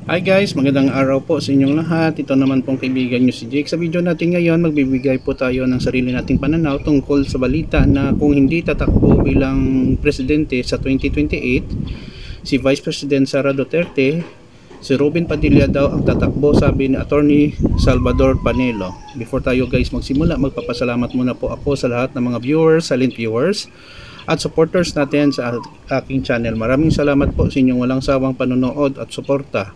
Hi guys, magandang araw po sa inyong lahat. Ito naman pong kaibigan nyo si Jake. Sa video natin ngayon, magbibigay po tayo ng sarili nating pananaw tungkol sa balita na kung hindi tatakbo bilang presidente sa 2028, si Vice President Sara Duterte, si Robin Padilla daw ang tatakbo, sabi ni Attorney Salvador Panelo. Before tayo guys magsimula, magpapasalamat muna po ako sa lahat ng mga viewers, silent viewers, at supporters natin sa aking channel. Maraming salamat po sa inyong walang sawang panonood at suporta.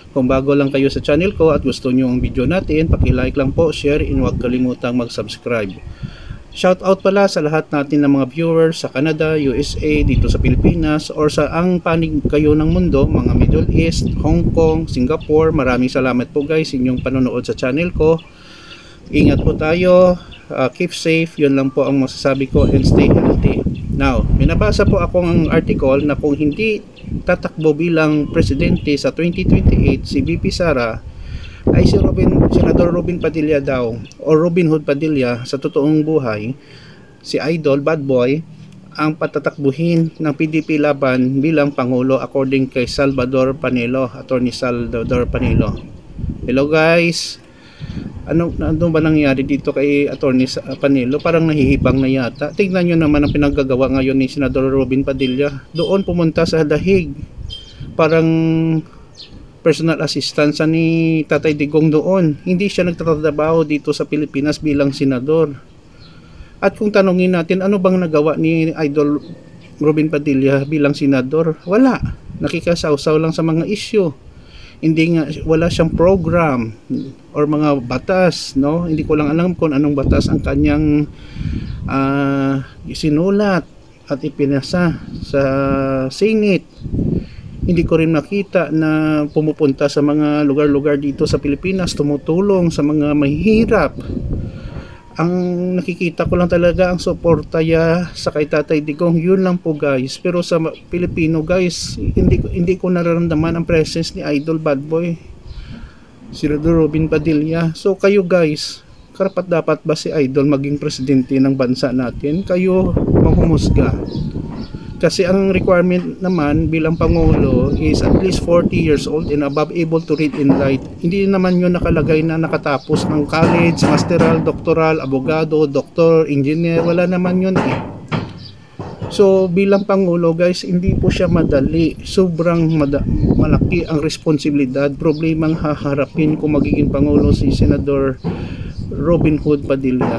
Kung bago lang kayo sa channel ko at gusto nyo ang video natin, paki-like lang po, share, and huwag kalimutang mag-subscribe. Shout out pala sa lahat natin ng mga viewers sa Canada, USA, dito sa Pilipinas, or sa ang panig kayo ng mundo, mga Middle East, Hong Kong, Singapore. Maraming salamat po guys sa inyong panonood sa channel ko. Ingat po tayo, keep safe, yun lang po ang masasabi ko, and stay healthy. Now, minabasa po akong article na kung hindi tatakbo bilang presidente sa 2028 si VP Sara, ay si Senador Robin Padilla daw, o Robin Hood Padilla sa totoong buhay, si Idol Bad Boy, ang patatakbuhin ng PDP laban bilang Pangulo according kay Salvador Panelo, Attorney Salvador Panelo. Hello guys! Ano ba nangyari dito kay Attorney Panelo? Parang nahihibang na yata. Tingnan nyo naman ang pinaggagawa ngayon ni Senador Robin Padilla. Doon pumunta sa Dahig. Parang personal assistant ni Tatay Digong doon. Hindi siya nagtatrabaho dito sa Pilipinas bilang senador. At kung tanongin natin, ano bang nagawa ni Idol Robin Padilla bilang senador? Wala. Nakikasawsaw lang sa mga issue. Wala siyang program or mga batas, no? Hindi ko lang alam kung anong batas ang kanyang sinulat at ipinasa sa Senate. Hindi ko rin nakita na pumupunta sa mga lugar-lugar dito sa Pilipinas, tumutulong sa mga mahihirap. Ang nakikita ko lang talaga ang suporta sa kay Tatay Digong, yun lang po guys. Pero sa Pilipino guys, hindi ko nararamdaman ang presence ni Idol Bad Boy, si Robin Padilla. So kayo guys, karapat dapat ba si Idol maging presidente ng bansa natin? Kayo manghumusga. Kasi ang requirement naman bilang Pangulo is at least 40 years old and above, able to read and write. Hindi naman yun nakalagay na nakatapos ng college, masteral, doctoral, abogado, doktor, engineer. Wala naman yun eh. So bilang Pangulo guys, hindi po siya madali. Sobrang malaki ang responsibilidad, problemang haharapin kung magiging Pangulo si Senador Robin Hood Padilla.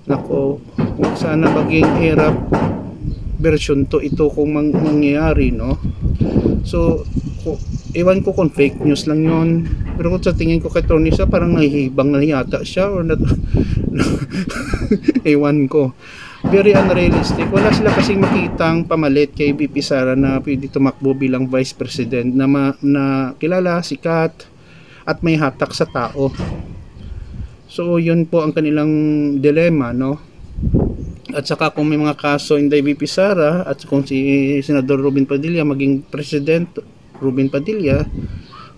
Nako, kung sana maging hirap version to ito kung mangyayari, no? So ewan ko kung fake news lang yon, pero kung sa tingin ko kay Tony siya, parang nahihibang na yata siya or ewan ko, very unrealistic. Wala sila kasing makitang pamalit kay VP Sara na pwede tumakbo bilang Vice President na kilala, sikat at may hatak sa tao. So yun po ang kanilang dilema, no? At saka kung may mga kaso hindi VP Sara at kung si Senador Robin Padilla maging President Robin Padilla,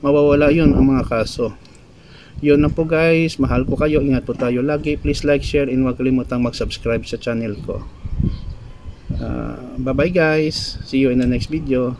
mawawala yun ang mga kaso. Yun na po guys, mahal ko kayo, ingat po tayo lagi. Please like, share, and huwag kalimutang mag-subscribe sa channel ko. Bye bye guys, see you in the next video.